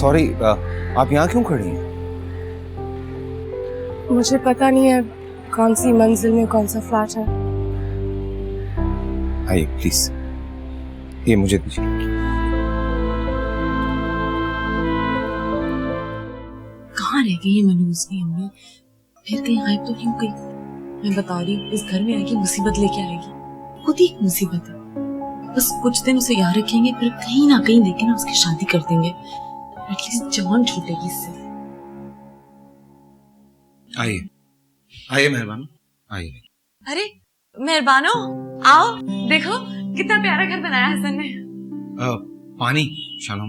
Sorry, आप यहाँ क्यों खड़ी हैं? मुझे पता नहीं है कौन सी मंजिल में कौन सा फ्लैट है। आइए प्लीज, ये मुझे दीजिए। कहाँ रह गई है मनोज की अम्मी? फिर कहीं गायब तो नहीं हो गई? मैं बता रही हूँ, इस घर में आएगी मुसीबत लेके आएगी, खुद ही एक मुसीबत है। बस कुछ दिन उसे याद रखेंगे, फिर कहीं ना कहीं लेके ना उसकी शादी कर देंगे, एटलीस्ट जान छूटेगी इससे। आइए आइए मेहरबान, आइए। अरे मेहरबानो, आओ देखो कितना प्यारा घर बनाया हसन ने। पानी शानो।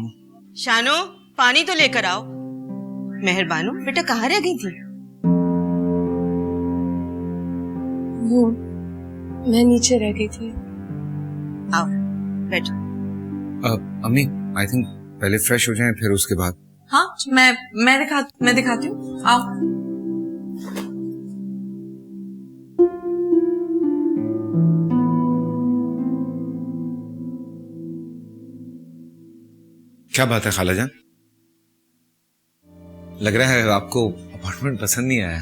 शानो, पानी तो लेकर आओ। मेहरबानो बेटा कहाँ रह गई थी? वो मैं नीचे रह गई थी। आओ बैठो। अम्मी आई थिंक पहले फ्रेश हो जाएं, फिर उसके बाद। हाँ मैं दिखाती हूँ, आओ। क्या बात है खाला जान, लग रहा है आपको अपार्टमेंट पसंद नहीं आया।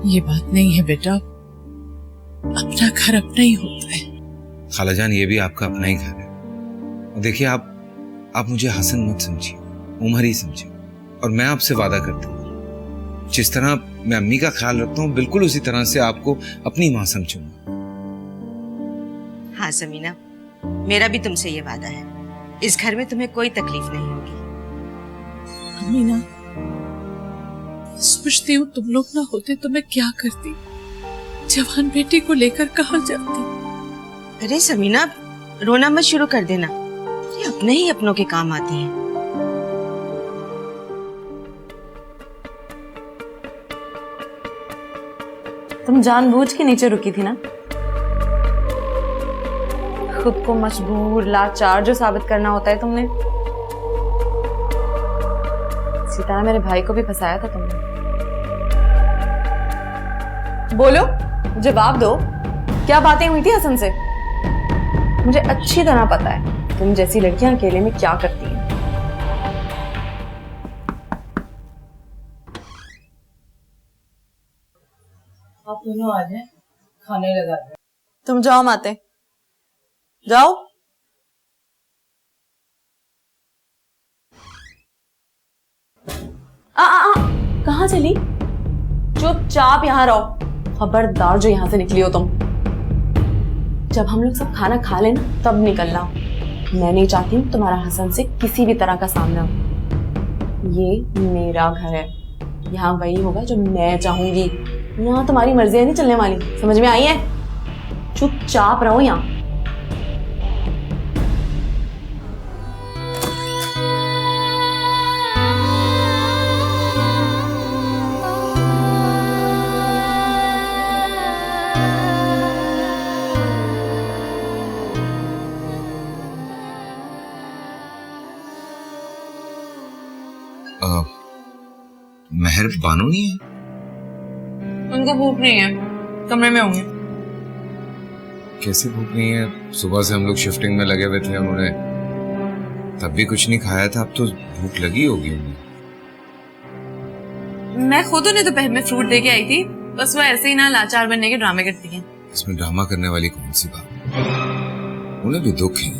ये बात नहीं है बेटा, अपना घर अपना ही होता है। खाला जान ये भी आपका अपना ही घर है। और देखिए आप मुझे हसन मत समझिए, उमर ही समझिए। और मैं आपसे वादा करता हूँ, जिस तरह मैं अम्मी का ख्याल रखता हूँ बिल्कुल उसी तरह से आपको अपनी माँ समझूंगा। हाँ समीना, मेरा भी तुमसे ये वादा है, इस घर में तुम्हें कोई तकलीफ नहीं होगी। अमीना, सोचती हूँ तुम लोग ना होते तो मैं क्या करती, जवान बेटी को लेकर कहाँ जाती। अरे समीना, रोना मत शुरू कर देना, ये अपने ही अपनों के काम आती हैं। तुम जानबूझ के नीचे रुकी थी ना? खुद को मजबूर लाचार जो साबित करना होता है तुमने। इसी तरह मेरे भाई को भी फंसाया था तुमने। बोलो, जवाब दो, क्या बातें हुई थी हसन से? मुझे अच्छी तरह पता है तुम जैसी लड़कियां अकेले में क्या करती हैं। आप दोनों आ जाए, खाने लगा दे। तुम जाओ माते, जाओ। कहाँ चली? चुपचाप यहाँ रहो, खबरदार जो यहाँ से निकली हो तुम। जब हम लोग सब खाना खा लेना तब निकलना। मैं नहीं चाहती हूँ तुम्हारा हसन से किसी भी तरह का सामना हो। ये मेरा घर है, यहाँ वही होगा जो मैं चाहूंगी। यहाँ तुम्हारी मर्जियां नहीं चलने वाली, समझ में आई है? चुपचाप रहो यहाँ। मेहर बानो नहीं है? उनको भूख नहीं है, कमरे में होंगे। कैसे भूख नहीं है? सुबह से हम लोग शिफ्टिंग में लगे हुए थे, उन्होंने तब भी कुछ नहीं खाया था, अब तो भूख लगी होगी उन्हें। मैं खुद उन्हें दोपहर में फ्रूट दे के आई थी, बस वो ऐसे ही ना लाचार बनने के ड्रामे करती हैं। इसमें ड्रामा करने वाली कौन सी बात? उन्हें भी दुख है।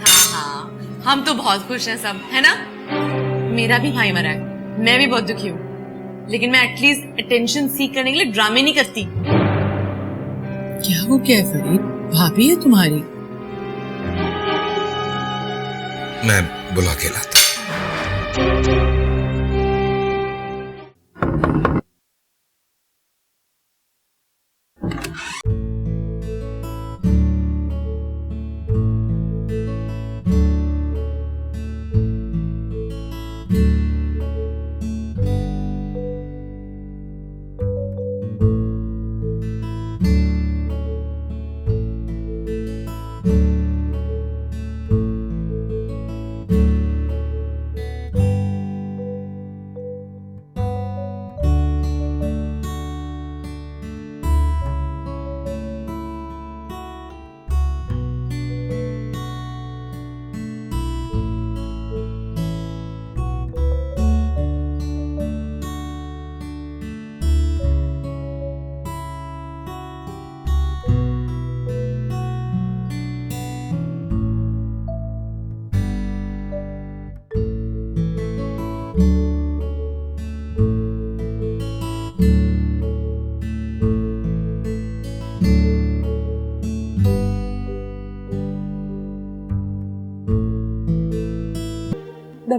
हाँ, हम तो बहुत खुश हैं सब, है ना? मेरा भी भाई मरा है, मैं भी बहुत दुखी हूँ, लेकिन मैं एटलीस्ट अटेंशन सीख करने के लिए ड्रामे नहीं करती। क्या हो गया है फरीद, भाभी है तुम्हारी? मैं बुला के लाता।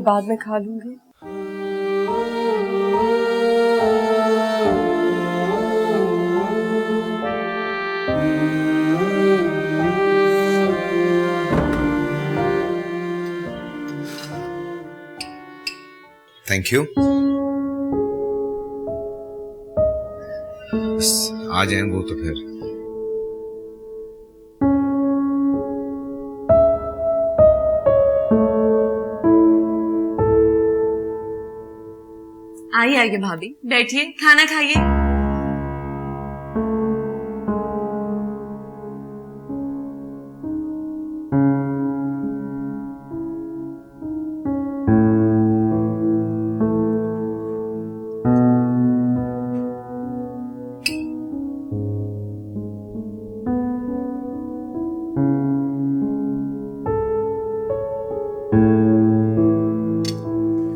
मैं बाद में खा लूंगी। Thank you. बस आ जाए वो तो फिर। आइए आइए भाभी, बैठिए, खाना खाइए।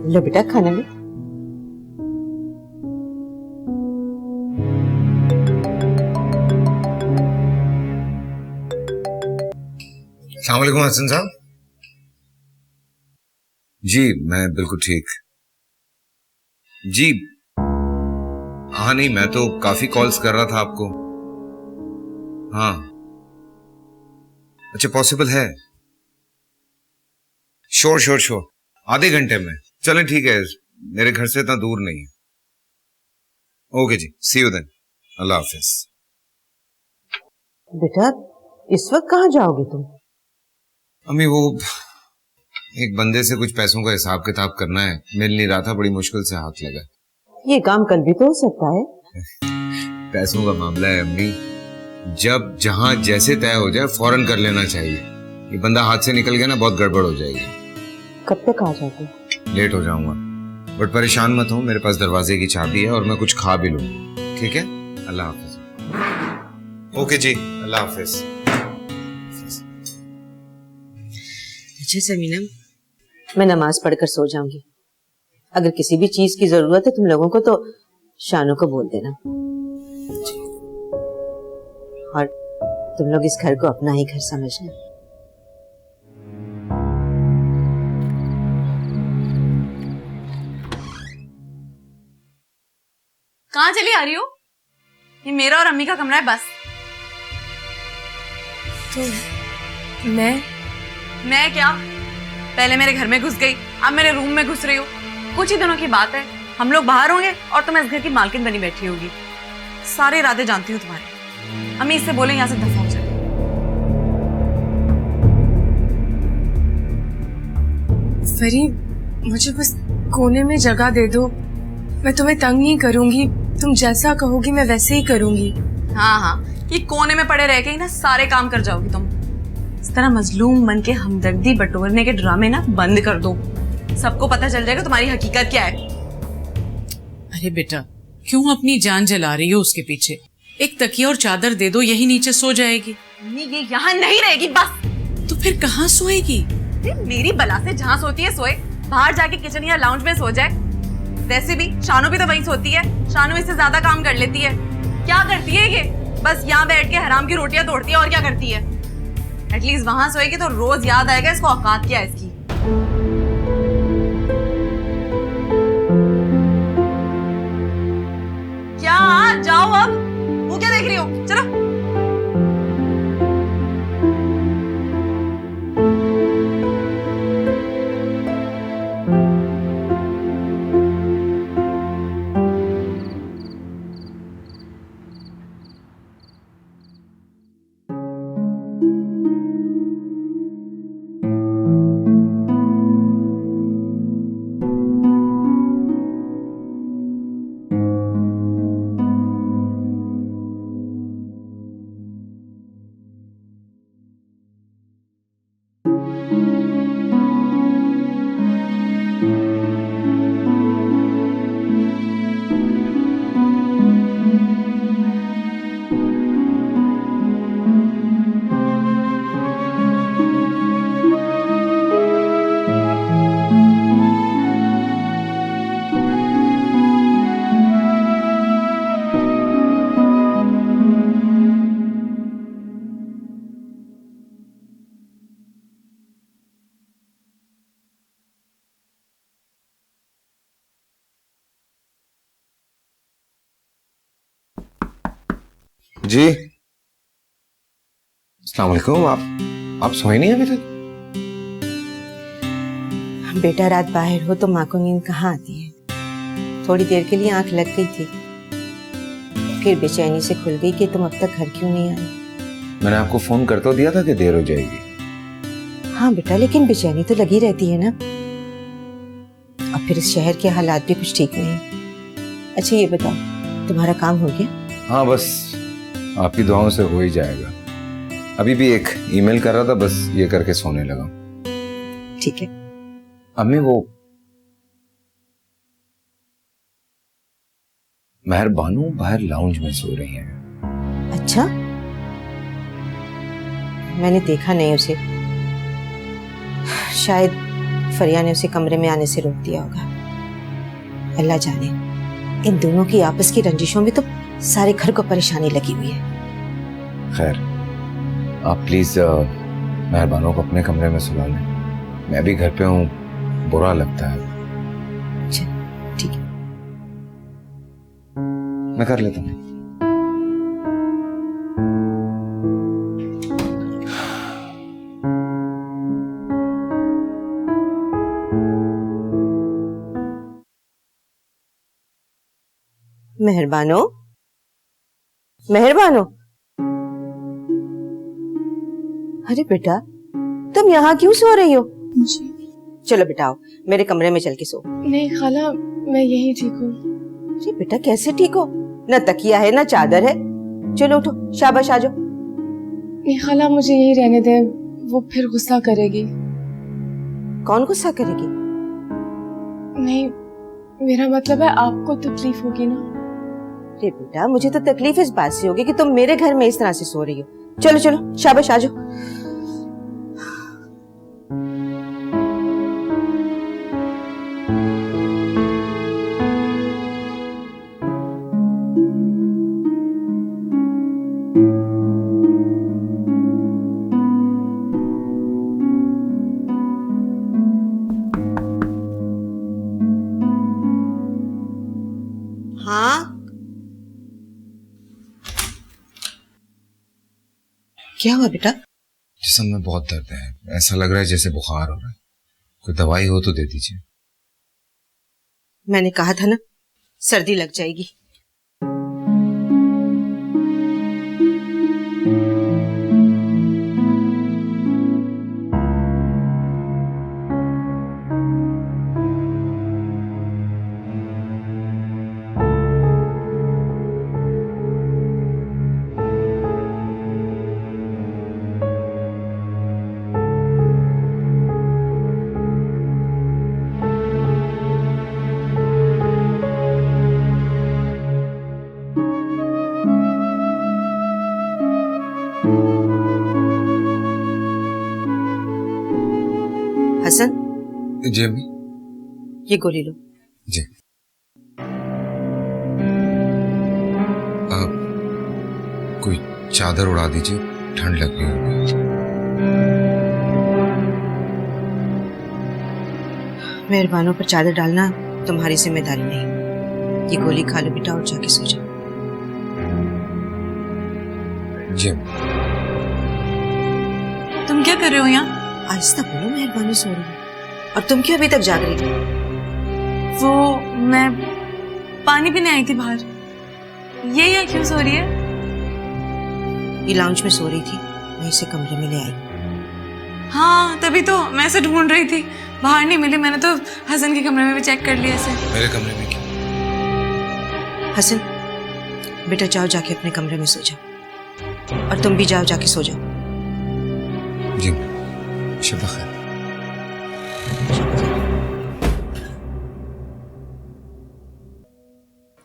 लो बेटा खाना लो। अस्सलाम वालेकुम हसन साहब। जी मैं बिल्कुल ठीक। जी हाँ नहीं, मैं तो काफी कॉल्स कर रहा था आपको। हाँ अच्छा, पॉसिबल है? श्योर श्योर श्योर, आधे घंटे में। चलें ठीक है, मेरे घर से इतना दूर नहीं है। ओके जी, सी यू देन। अल्लाह हाफिज। बेटा इस वक्त कहाँ जाओगे तुम? अम्मी वो एक बंदे से कुछ पैसों का हिसाब किताब करना है, मिल नहीं रहा था, बड़ी मुश्किल से हाथ लगा। ये काम कल भी तो हो सकता है। पैसों का मामला है अम्मी, जब जहां जैसे तय हो जाए फौरन कर लेना चाहिए। ये बंदा हाथ से निकल गया ना, बहुत गड़बड़ हो जाएगी। कब तक आ जाओगे? लेट हो जाऊंगा, बट परेशान मत हो, मेरे पास दरवाजे की चाबी है और मैं कुछ खा भी लूंगा। ठीक है, अल्लाह हाफिज। ओके जी, अल्लाह हाफिज। अच्छा समीना, मैं नमाज पढ़कर सो जाऊंगी। अगर किसी भी चीज की जरूरत है तुम लोगों को तो शानू को बोल देना। और तुम लोग इस घर को अपना ही घर समझना। कहाँ चली आ रही हो? ये मेरा और अम्मी का कमरा है बस। तो मैं क्या? पहले मेरे घर में घुस गई, अब मेरे रूम में घुस रही हो। कुछ ही दिनों की बात है, हम लोग बाहर होंगे और तुम इस घर की मालकिन बनी बैठी होगी। सारे इरादे जानती हूँ तुम्हारे। अम्मी इससे बोले यहाँ से दफा हो जाए। फरी, मुझे बस कोने में जगह दे दो, मैं तुम्हें तंग नहीं करूंगी। तुम जैसा कहोगी मैं वैसे ही करूंगी। हाँ हाँ, ये कोने में पड़े रह के ही ना सारे काम कर जाओगी तुम। इस तरह मजलूम बन के हमदर्दी बटोरने के ड्रामे ना बंद कर दो। सबको पता चल जाएगा तुम्हारी हकीकत क्या है। अरे बेटा, क्यों अपनी जान जला रही हो उसके पीछे? एक तकिया और चादर दे दो, यही नीचे सो जाएगी। ये यहाँ नहीं रहेगी बस। तो फिर कहाँ सोएगी? मेरी बला से जहाँ सोती है सोए, बाहर जाके किचन या लाउंज में सो जाए। वैसे भी शानू भी तो वहीं सोती है, शानू इससे ज्यादा काम कर लेती है। क्या करती है ये? बस यहाँ बैठ के हराम की रोटियां तोड़ती है और क्या करती है। एटलीस्ट वहां सोएगी तो रोज याद आएगा इसको औकात क्या है इसकी। क्या जाओ अब, वो क्या देख रही हो? चलो। जी अस्सलाम वालेकुम। आप सोए नहीं अभी तक? बेटा रात बाहर हो तो माँ को नींद कहाँ आती है। थोड़ी देर के लिए आंख लग गई थी, फिर बेचैनी से खुल गई कि तुम अब तक घर क्यों नहीं आए। मैंने आपको फोन कर तो दिया था कि देर हो जाएगी। हाँ बेटा, लेकिन बेचैनी तो लगी रहती है ना। और फिर इस शहर के हालात भी कुछ ठीक नहीं। अच्छा ये बताओ, तुम्हारा काम हो गया? हाँ बस आपकी दुआओं से हो ही जाएगा। अभी भी एक ईमेल कर रहा था, बस ये करके सोने लगा। ठीक है। अम्मी वो महर बानू बाहर लाउंज में सो रही हैं। अच्छा, मैंने देखा नहीं उसे। शायद फरिया ने उसे कमरे में आने से रोक दिया होगा। अल्लाह जाने, इन दोनों की आपस की रंजिशों में तो सारे घर को परेशानी लगी हुई है। खैर आप प्लीज मेहरबानों को अपने कमरे में सुला लें। मैं भी घर पे हूँ, बुरा लगता है। अच्छा ठीक है। मैं कर लेता हूँ। मेहरबानो, मेहरबानो। अरे बेटा, तुम यहाँ क्यों सो रही हो? जी चलो बेटा आओ, मेरे कमरे में चल के सो। नहीं खाला, मैं यही ठीक हूँ। अरे बेटा कैसे ठीक हो? न तकिया है न चादर है। चलो उठो, शाबाश आ जाओ। नहीं खाला, मुझे यही रहने दे, वो फिर गुस्सा करेगी। कौन गुस्सा करेगी? नहीं, मेरा मतलब है आपको तकलीफ होगी ना। अरे बेटा, मुझे तो तकलीफ इस बात से होगी कि तुम मेरे घर में इस तरह से सो रही हो। चलो चलो शाबाश आ जाओ। हाँ क्या हुआ बेटा? जिस्म में बहुत दर्द है, ऐसा लग रहा है जैसे बुखार हो रहा है। कोई दवाई हो तो दे दीजिए। मैंने कहा था ना, सर्दी लग जाएगी। हसन, जी अम्मी। ये गोली लो। जी कोई चादर उड़ा दीजिए, ठंड लग रही होगी। मेहरबानों पर चादर डालना तुम्हारी जिम्मेदारी नहीं। ये गोली खा लो बेटा और जाके सो जाओ। जी तुम क्या कर रहे हो यहाँ? आहिस्ता बोलो, मेहरबानी सो रही है। और तुम क्यों अभी तक जाग रही थी? वो मैं पानी पीने आई थी बाहर। ये यहाँ क्यों सो रही है? ये लाउंज में सो रही थी, मैं इसे कमरे में ले आई। हाँ तभी तो मैं इसे ढूंढ रही थी, बाहर नहीं मिली। मैंने तो हसन के कमरे में भी चेक कर लिया इसे। मेरे कमरे में क्यों? हसन बेटा जाओ, जाके अपने कमरे में सो जाओ। और तुम भी जाओ, जाके सो जाओ। जी शब्बा खैर।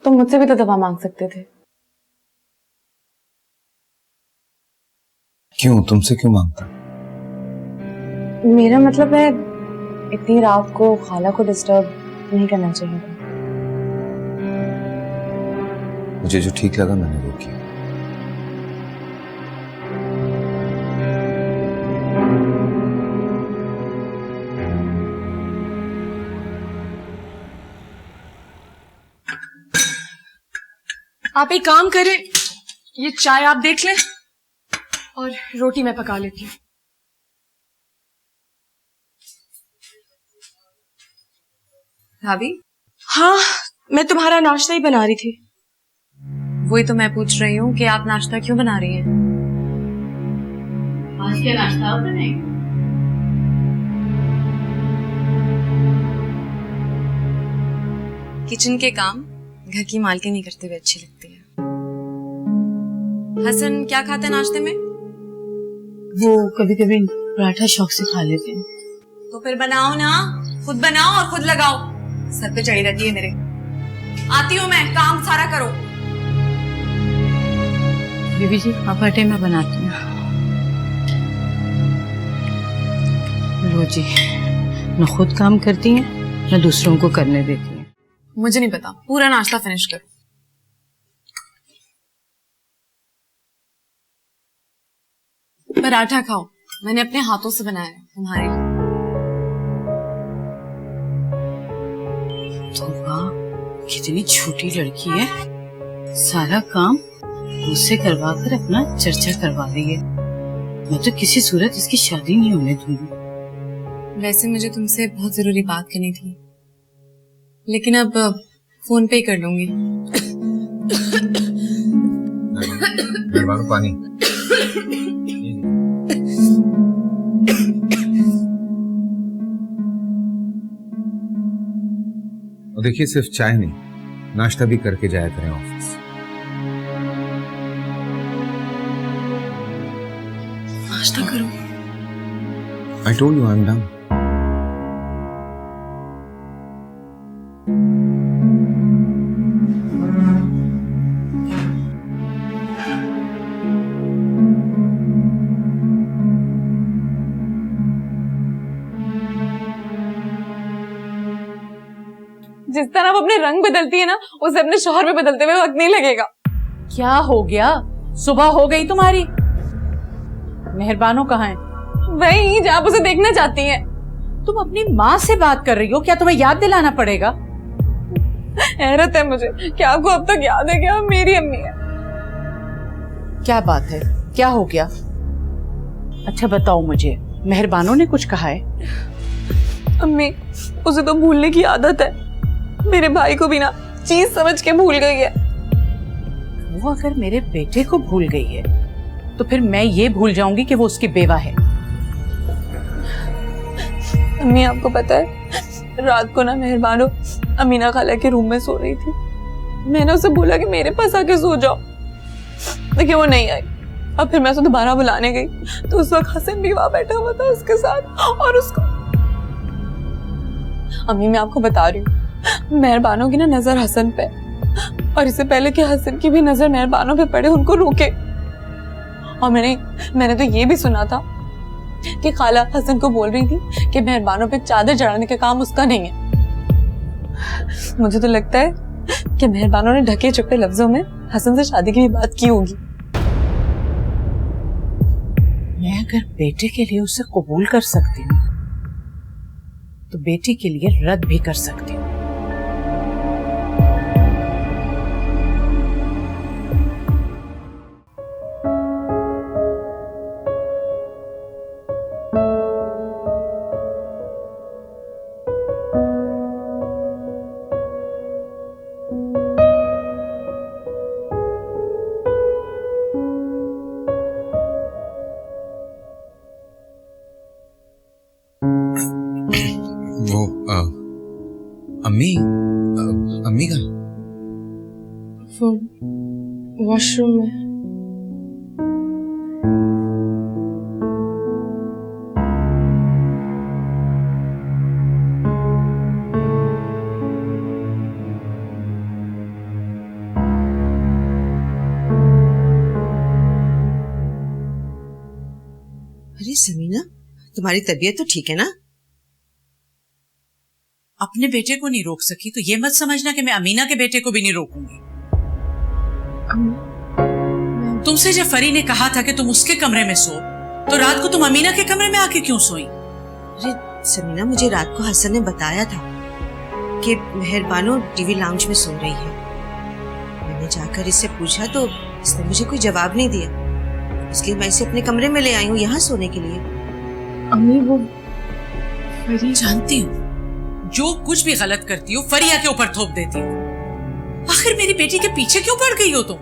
तुम मुझसे भी तो दवा मांग सकते थे। क्यों, तुमसे क्यों मांगता? मेरा मतलब है इतनी रात को खाला को डिस्टर्ब नहीं करना चाहिए था। मुझे जो ठीक लगा मैंने वो किया। आप एक काम करें, ये चाय आप देख लें और रोटी मैं पका लेती हूँ। भाभी, हाँ, मैं तुम्हारा नाश्ता ही बना रही थी। वही तो मैं पूछ रही हूँ कि आप नाश्ता क्यों बना रही हैं? आज क्या नाश्ता आप बनाएंगे? किचन के काम घर की मालकिन ही करते हुए अच्छी लगती है। हसन क्या खाता है नाश्ते में? वो कभी कभी पराठा शौक से खा लेते हैं। तो फिर बनाओ ना, खुद बनाओ और खुद लगाओ। सर पे चढ़ी रहती है मेरे। आती हूँ मैं, काम सारा करो। बीबी जी, आप आटे में बनाती हूँ। लो जी, न खुद काम करती हैं न दूसरों को करने देती हैं। मुझे नहीं पता, पूरा नाश्ता फिनिश करो। पराठा खाओ, मैंने अपने हाथों से बनाया है तुम्हारे लिए। तो वाह, कितनी छोटी लड़की है, सारा काम मुझसे करवा कर अपना चर्चा करवा रही है। मैं तो किसी सूरत इसकी शादी नहीं होने दूंगी। वैसे मुझे तुमसे बहुत जरूरी बात करनी थी, लेकिन अब फोन पे ही कर लूंगी। पानी। और देखिए, सिर्फ चाय नहीं, नाश्ता भी करके जाया करें ऑफिस। नाश्ता करो। I told you I'm done. जिस तरह वो अपने रंग बदलती है ना, उसे अपने शौहर में बदलते हुए वक्त नहीं लगेगा। क्या हो गया? सुबह हो गई तुम्हारी? मेहरबानो कहाँ है? वही जहाँ आप उसे देखना चाहती हैं। तुम अपनी माँ से बात कर रही हो, क्या तुम्हें याद दिलाना पड़ेगा? हैरत है मुझे कि आपको अब तक याद है कि आप मेरी अम्मी है। क्या बात है, क्या हो गया? अच्छा बताओ मुझे, मेहरबानो ने कुछ कहा है? अम्मी, उसे तो भूलने की आदत है। मेरे भाई को भी ना चीज समझ के भूल गई है। वो अगर मेरे बेटे को भूल गई है तो फिर मैं ये भूल जाऊंगी कि वो उसकी बेवा है। अम्मी, आपको पता है, रात को ना मेहरबानो अमीना खाला के रूम में सो रही थी। मैंने उसे बोला कि मेरे पास आके सो जाओ, लेकिन वो नहीं आई। अब फिर मैं उसे दोबारा बुलाने गई तो उस वक्त हसन भी वहां बैठा हुआ था उसके साथ, और उसको। अम्मी, मैं आपको बता रही हूँ, मेहरबानों की ना नजर हसन पे, और इससे पहले कि हसन की भी नजर मेहरबानों पे पड़े, उनको रोके। और मैंने तो ये भी सुना था कि खाला हसन को बोल रही थी कि मेहरबानों पे चादर चढ़ाने का काम उसका नहीं है। मुझे तो लगता है कि मेहरबानों ने ढके चुपे लफ्जों में हसन से शादी की भी बात की होगी। मैं अगर बेटे के लिए उसे कबूल कर सकती हूँ तो बेटी के लिए रद्द भी कर सकती हूँ। अम्मी का वो वॉशरूम में। अरे समीना, तुम्हारी तबीयत तो ठीक है ना? अपने बेटे को नहीं रोक सकी तो ये मत समझना कि मैं अमीना के बेटे को भी नहीं रोकूंगी। तुमसे जब फरी ने कहा था कि तुम उसके कमरे में सो, तो रात को तुम अमीना के कमरे में आके क्यों सोई? अरे समीना, मुझे रात को हसन ने बताया था कि मेहरबानो टीवी लाउंज में सो रही है। मैंने जाकर इससे पूछा तो इसने मुझे कोई जवाब नहीं दिया, इसलिए मैं इसे अपने कमरे में ले आई हूँ यहाँ सोने के लिए। अम्मी वो फरी जानती हूँ जो कुछ भी गलत करती हो फरिया के ऊपर थोप देती हो। आखिर मेरी बेटी के पीछे क्यों पड़ गई हो तुम?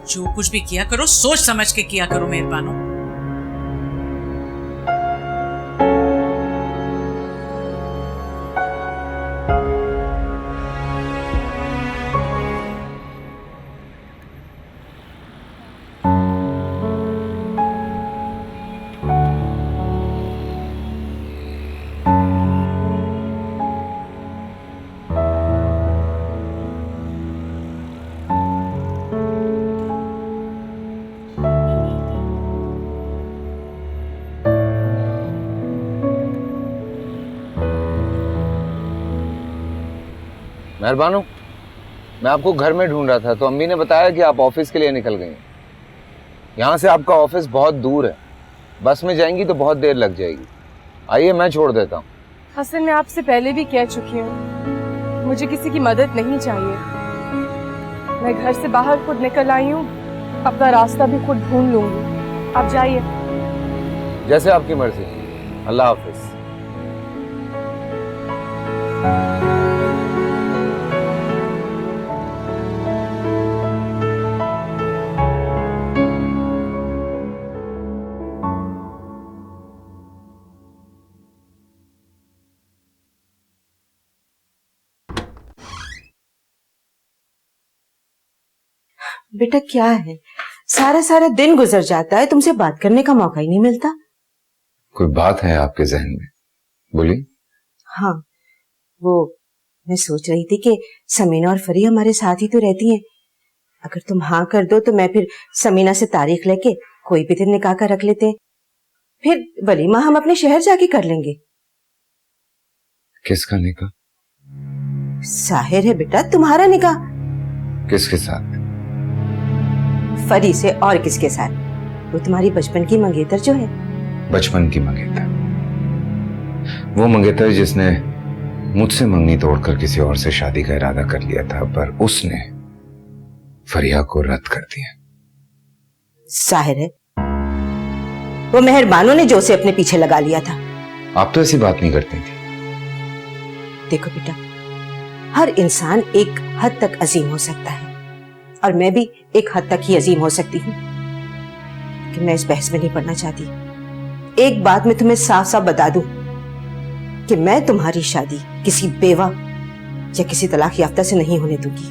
जो कुछ भी किया करो सोच समझ के किया करो मेहरबानो। मेहरबानो, मैं आपको घर में ढूंढ रहा था तो अम्मी ने बताया कि आप ऑफिस के लिए निकल गई हैं। यहाँ से आपका ऑफिस बहुत दूर है, बस में जाएंगी तो बहुत देर लग जाएगी। आइए मैं छोड़ देता हूँ। हसन, मैं आपसे पहले भी कह चुकी हूँ, मुझे किसी की मदद नहीं चाहिए। मैं घर से बाहर खुद निकल आई हूँ, अपना रास्ता भी खुद ढूंढ लूंगी। आप जाइए। जैसे आपकी मर्जी। अल्लाह हाफिज। बेटा क्या है, सारा सारा दिन गुजर जाता है, तुमसे बात करने का मौका ही नहीं मिलता। कोई बात है आपके जहन में? बोलिए। हाँ, वो मैं सोच रही थी कि समीना और फरी हमारे साथ ही तो रहती हैं। अगर तुम हाँ कर दो तो मैं फिर समीना से तारीख लेके कोई भी दिन निकाह का रख लेते हैं, फिर वलीमा हम अपने शहर जाके कर लेंगे। किसका निकाह? जाहिर है बेटा तुम्हारा निकाह। किसके साथ? फरी से, और किसके साथ? वो तुम्हारी बचपन की मंगेतर जो है। बचपन की मंगेतर? वो मंगेतर जिसने मुझसे मंगनी तोड़कर किसी और से शादी का इरादा कर लिया था, पर उसने फरिया को रद्द कर दिया। जाहिर है वो मेहरबानों ने जो उसे अपने पीछे लगा लिया था। आप तो ऐसी बात नहीं करती थी। देखो बेटा, हर इंसान एक हद तक अजीम हो सकता है और मैं भी एक हद तक ही अजीम हो सकती हूँ, कि मैं इस बहस में नहीं पड़ना चाहती। एक बात मैं तुम्हें साफ साफ बता दूं कि मैं तुम्हारी शादी किसी बेवा या किसी तलाक याफ्ता से नहीं होने दूंगी।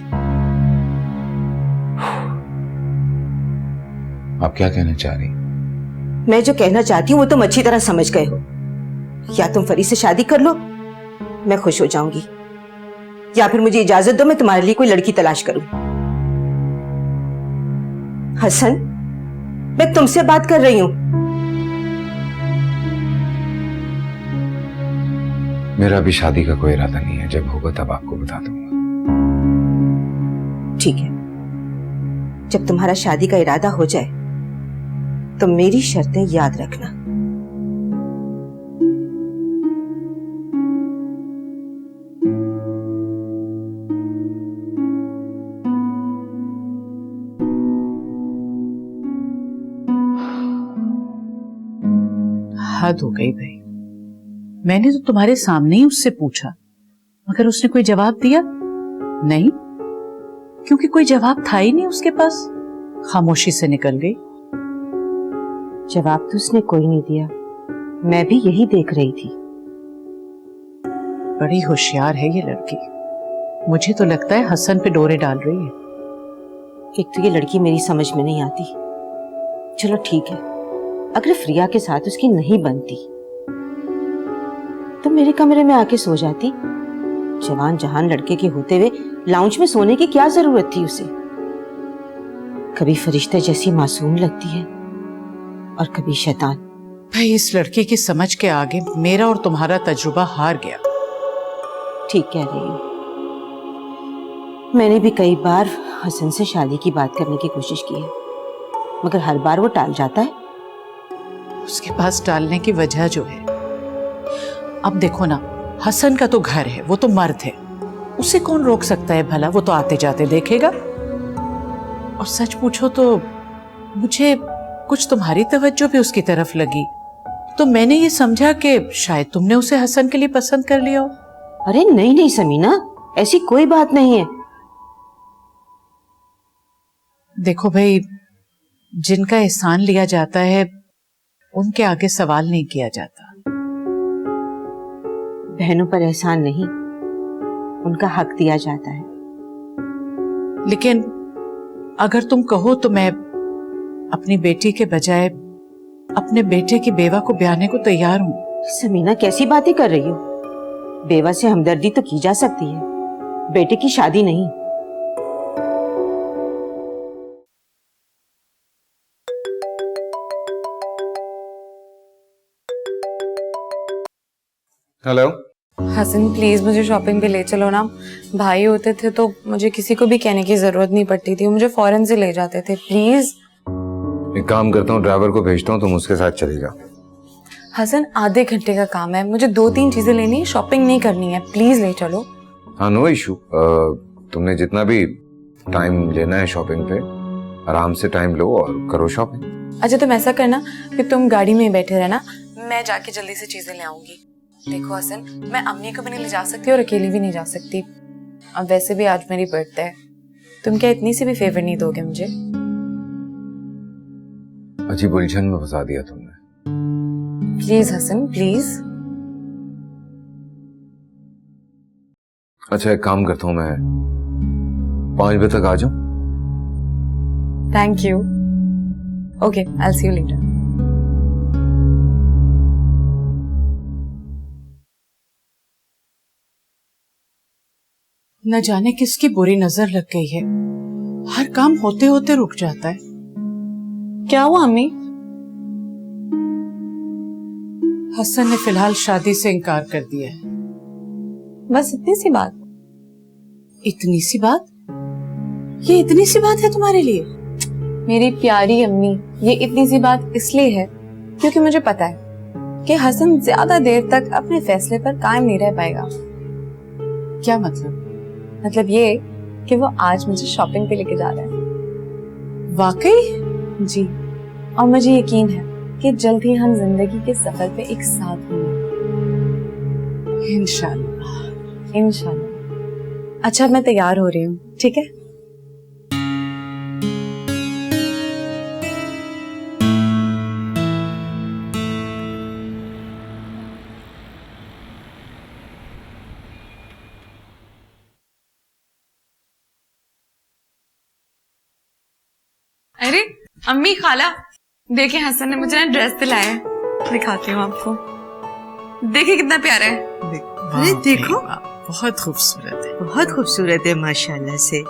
आप क्या कहना चाह रही? मैं जो कहना चाहती हूँ वो तुम अच्छी तरह समझ गए हो। या तुम फरी से शादी कर लो, मैं खुश हो जाऊंगी, या फिर मुझे इजाजत दो मैं तुम्हारे लिए कोई लड़की तलाश करूं। हसन, मैं तुमसे बात कर रही हूं। मेरा अभी शादी का कोई इरादा नहीं है, जब होगा तब आपको बता दूंगा। ठीक है, जब तुम्हारा शादी का इरादा हो जाए तो मेरी शर्तें याद रखना। हद हो गई भाई, मैंने तो तुम्हारे सामने ही उससे पूछा, मगर उसने कोई जवाब दिया नहीं, क्योंकि कोई जवाब था ही नहीं उसके पास। खामोशी से निकल गई। जवाब तो उसने कोई नहीं दिया, मैं भी यही देख रही थी। बड़ी होशियार है ये लड़की, मुझे तो लगता है हसन पे डोरे डाल रही है। एक तो ये लड़की मेरी समझ में नहीं आती। चलो ठीक है, अगर फ्रिया के साथ उसकी नहीं बनती तो मेरे कमरे में आके सो जाती। जवान जहान लड़के के होते हुए लाउंज में सोने की क्या जरूरत थी उसे? कभी फरिश्ते जैसी मासूम लगती है और कभी शैतान। भाई इस लड़के की समझ के आगे मेरा और तुम्हारा तजुर्बा हार गया। ठीक कह रही हूँ, मैंने भी कई बार हसन से शादी की बात करने की कोशिश की है, मगर हर बार वो टाल जाता है। उसके पास टालने की वजह जो है, अब देखो ना, हसन का तो घर है, वो तो मर्द है, उसे कौन रोक सकता है भला? वो तो आते जाते देखेगा। और सच पूछो तो मुझे कुछ तुम्हारी तवज्जो भी उसकी तरफ लगी, तो मैंने ये समझा कि शायद तुमने उसे हसन के लिए पसंद कर लिया हो। अरे नहीं नहीं समीना, ऐसी कोई बात नहीं है। देखो भाई, जिनका एहसान लिया जाता है उनके आगे सवाल नहीं किया जाता। बहनों पर एहसान नहीं, उनका हक दिया जाता है। लेकिन अगर तुम कहो तो मैं अपनी बेटी के बजाय अपने बेटे की बेवा को ब्याहने को तैयार हूं। समीना कैसी बातें कर रही हो? बेवा से हमदर्दी तो की जा सकती है, बेटे की शादी नहीं। हेलो। हसन प्लीज मुझे शॉपिंग पे ले चलो ना। भाई होते थे तो मुझे किसी को भी कहने की जरूरत नहीं पड़ती थी, वो मुझे फौरन से ले जाते थे। प्लीज। एक काम करता हूँ, ड्राइवर को भेजता हूँ, तुम उसके साथ चले जाओ। हसन आधे घंटे का काम है, मुझे 2-3 चीजें लेनी है, शॉपिंग नहीं करनी है, प्लीज ले चलो। हाँ नो इशू, तुमने जितना भी टाइम लेना है शॉपिंग पे आराम से टाइम लो और करो शॉपिंग। अच्छा तुम ऐसा करना कि तुम गाड़ी में बैठे रहना, मैं जाके जल्दी से चीजें ले आऊंगी। देखो हसन, मैं अम्मी को भी नहीं ले जा सकती और अकेली भी नहीं जा सकती। अब वैसे भी आज मेरी बर्थडे है, तुम क्या इतनी सी भी फेवर नहीं दोगे मुझे? अजीब उलझन में फंसा दिया तुमने। Please Hasan please. अच्छा एक काम करता हूँ, मैं 5 बजे तक आ जाऊं। Thank you. Okay, I see you later. न जाने किसकी बुरी नजर लग गई है, हर काम होते होते रुक जाता है। क्या हुआ अम्मी? हसन ने फिलहाल शादी से इनकार कर दिया है। बस इतनी सी बात? इतनी सी बात? ये इतनी सी बात है तुम्हारे लिए? मेरी प्यारी अम्मी, ये इतनी सी बात इसलिए है क्योंकि मुझे पता है कि हसन ज्यादा देर तक अपने फैसले पर कायम नहीं रह पाएगा। क्या मतलब? मतलब ये कि वो आज मुझे शॉपिंग पे लेके जा रहा है। वाकई? जी, और मुझे यकीन है कि जल्द ही हम जिंदगी के सफर पे एक साथ होंगे। इंशाल्लाह। इंशाल्लाह। अच्छा मैं तैयार हो रही हूँ, ठीक है? अरे अम्मी, खाला, देखिए हसन ने मुझे ना ड्रेस दिलाया है, दिखाती हूँ आपको। देखिए कितना प्यारा है। अरे देखो, बहुत खूबसूरत है। बहुत खूबसूरत है माशाल्लाह से।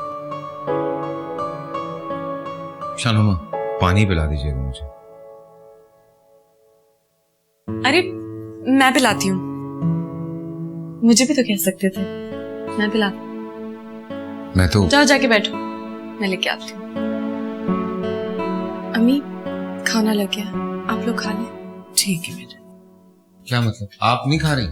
शानुमा पानी पिला दीजिएगा मुझे। अरे मैं पिलाती हूँ, मुझे भी तो कह सकते थे। मैं पिलाती हूँ। मैं तो जाओ जाके बैठो, मैं लेके आती हूँ। अम्मी खाना लग गया, आप लोग खा लें। ठीक है बेटा। क्या मतलब, आप नहीं खा रही?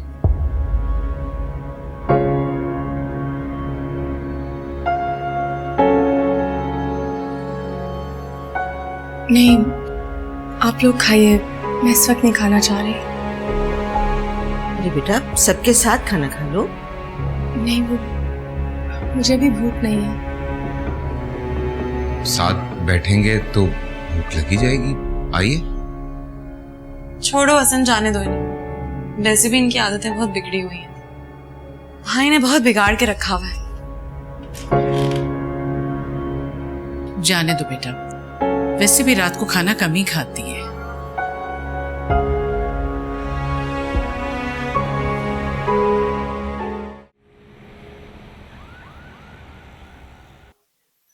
नहीं, आप लोग खाइए, मैं इस वक्त नहीं खाना चाह रही। अरे बेटा, सबके साथ खाना खा लो। नहीं, वो मुझे भी भूख नहीं है। साथ बैठेंगे तो भूख लगी जाएगी, आइए। छोड़ो हसन, जाने दो इन्हें, वैसे भी इनकी आदतें बहुत बिगड़ी हुई हैं। भाई ने बहुत बिगाड़ के रखा हुआ है। जाने दो बेटा, वैसे भी रात को खाना कम ही खाती है।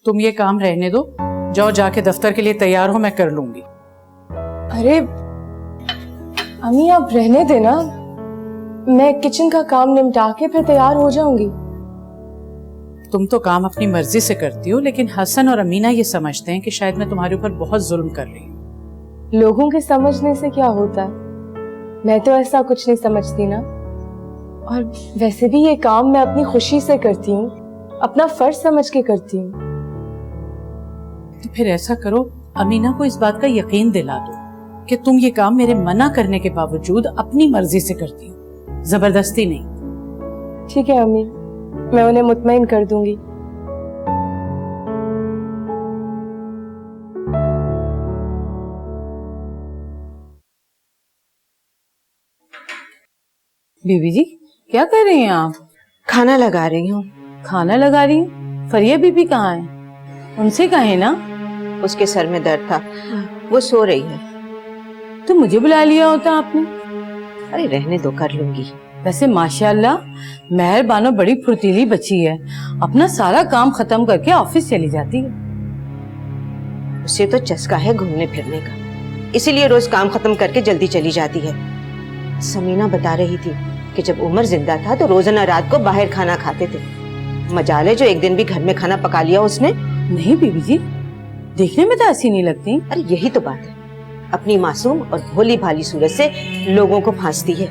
तुम ये काम रहने दो, जाओ जाके दफ्तर के लिए तैयार हो, मैं कर लूंगी। अरे अम्मी आप रहने देना, मैं किचन का काम निपटा के फिर तैयार हो जाऊंगी। तुम तो काम अपनी मर्जी से करती हो, लेकिन हसन और अमीना ये समझते हैं कि शायद मैं तुम्हारे ऊपर बहुत जुल्म कर रही हूँ। लोगों के समझने से क्या होता है, मैं तो ऐसा कुछ नहीं समझती ना। और वैसे भी ये काम मैं अपनी खुशी से करती हूँ, अपना फर्ज समझ के करती हूँ। तो फिर ऐसा करो, अमीना को इस बात का यकीन दिला दो कि तुम ये काम मेरे मना करने के बावजूद अपनी मर्जी से करती हो, जबरदस्ती नहीं। ठीक है अम्मी, मैं उन्हें मुतमईन कर दूंगी। बीबी जी क्या कर रही हैं आप? खाना लगा रही हूँ। खाना लगा रही हैं? फरिया बीबी कहाँ है? उनसे कहे ना। उसके सर में दर्द था, वो सो रही है। तो मुझे बुला लिया होता आपने। अरे रहने दो, कर लूंगी। वैसे माशाल्लाह मेहरबानो बड़ी फुर्तीली बच्ची है, अपना सारा काम खत्म करके ऑफिस चली जाती है। उसे तो चस्का है घूमने फिरने का, इसीलिए रोज काम खत्म करके जल्दी चली जाती है। समीना बता रही थी कि जब उमर जिंदा था तो रोजाना रात को बाहर खाना खाते थे। मजाल है जो एक दिन भी घर में खाना पका लिया उसने। नहीं बीबी जी, देखने में तो ऐसी नहीं लगती। अरे यही तो बात है, अपनी मासूम और भोली भाली सूरत से लोगों को फांसती है।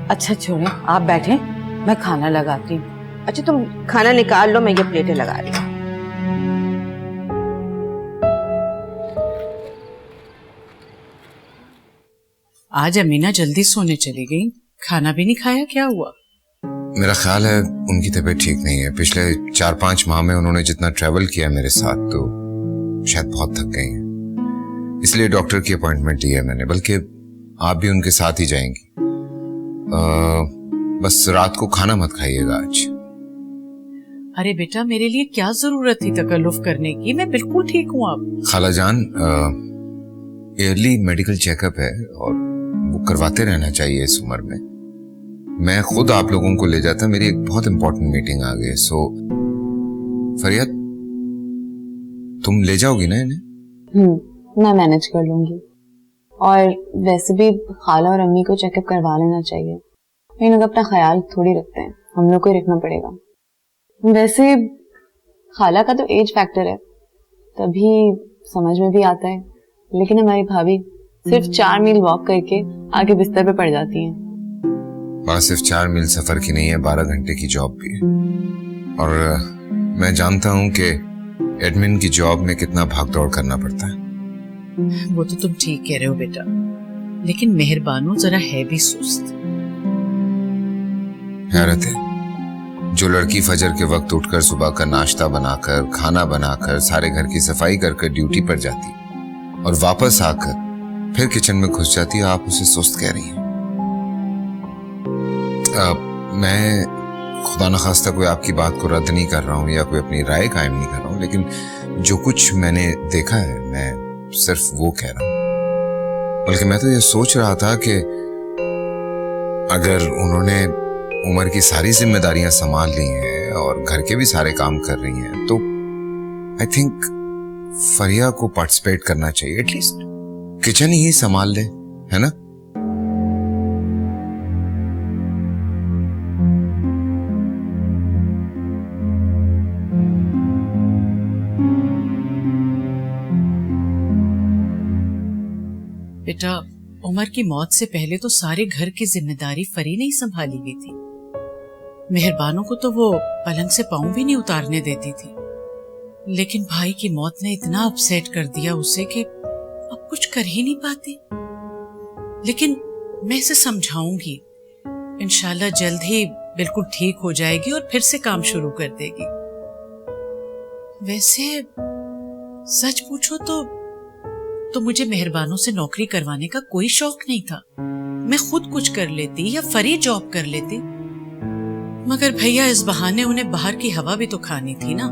अच्छा छोड़े, आप बैठे, मैं खाना लगाती हूँ। अच्छा तुम खाना निकाल लो, मैं ये प्लेटें लगा रही हूँ। आज अमीना जल्दी सोने चली गई, खाना भी नहीं खाया, क्या हुआ? मेरा ख्याल है उनकी तबीयत ठीक नहीं है। पिछले 4-5 माह में उन्होंने जितना ट्रैवल किया मेरे साथ तो शायद बहुत थक गई हैं, इसलिए डॉक्टर की अपॉइंटमेंट ली है मैंने। बल्कि आप भी उनके साथ ही जाएंगी। बस रात को खाना मत खाइएगा आज। अरे बेटा, मेरे लिए क्या जरूरत थी तकल्लुफ करने की, मैं बिल्कुल ठीक हूँ। आप खालाजान, ईयरली मेडिकल चेकअप है और वो करवाते रहना चाहिए इस उम्र में। मैं खुद आप लोगों को ले जाता, मेरी एक बहुत इंपॉर्टेंट मीटिंग आ गई। सो फरिया, तुम ले जाओगी ना इन्हें? मैं मैनेज कर लूंगी। और वैसे भी खाला और अम्मी को चेकअप करवा लेना चाहिए। इन लोग अपना ख्याल थोड़ी रखते हैं, हम लोग को ही रखना पड़ेगा। वैसे खाला का तो एज फैक्टर है, तभी समझ में भी आता है, लेकिन हमारी भाभी सिर्फ 4 मील वॉक करके आगे बिस्तर पे पड़ जाती हैं। वहाँ सिर्फ 4 मील सफर की नहीं है, 12 घंटे की जॉब भी है। और मैं जानता हूँ कि एडमिन की जॉब में कितना भाग दौड़ करना पड़ता है। वो तो तुम ठीक कह रहे हो बेटा, लेकिन मेहरबानो जरा है भी सुस्त। हैरत है, जो लड़की फजर के वक्त उठकर सुबह का नाश्ता बनाकर, खाना बनाकर, सारे घर की सफाई कर ड्यूटी पर जाती और वापस आकर फिर किचन में घुस जाती है, आप उसे सुस्त कह रही हैं। मैं खुदा न खास्ता कोई आपकी बात को रद्द नहीं कर रहा हूँ या कोई अपनी राय कायम नहीं कर रहा हूँ, लेकिन जो कुछ मैंने देखा है मैं सिर्फ वो कह रहा हूँ। बल्कि मैं तो ये सोच रहा था कि अगर उन्होंने उमर की सारी जिम्मेदारियां संभाल ली हैं और घर के भी सारे काम कर रही हैं, तो आई थिंक फरिया को पार्टिसिपेट करना चाहिए, एटलीस्ट किचन ही संभाल ले, है ना? बेटा, उमर की मौत से पहले तो सारे घर की जिम्मेदारी फरी ने ही संभाली हुई थी। मेहरबानों को तो वो पलंग से पांव भी नहीं उतारने देती थी, लेकिन भाई की मौत ने इतना अपसेट कर दिया उसे कि अब कुछ कर ही नहीं पाती। लेकिन मैं इसे समझाऊंगी, इंशाल्लाह जल्द ही बिल्कुल ठीक हो जाएगी और फिर से काम शुरू कर देगी। वैसे सच पूछो तो मुझे मेहरबानों से नौकरी करवाने का कोई शौक नहीं था। मैं खुद कुछ कर लेती या फरी जॉब कर लेती, मगर भैया इस बहाने उन्हें बाहर की हवा भी तो खानी थी ना।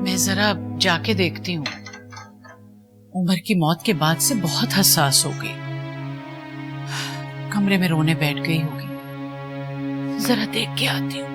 मैं जरा जाके देखती हूँ, उमर की मौत के बाद से बहुत हसास हो गई, कमरे में रोने बैठ गई होगी। जरा देख के आती हूँ।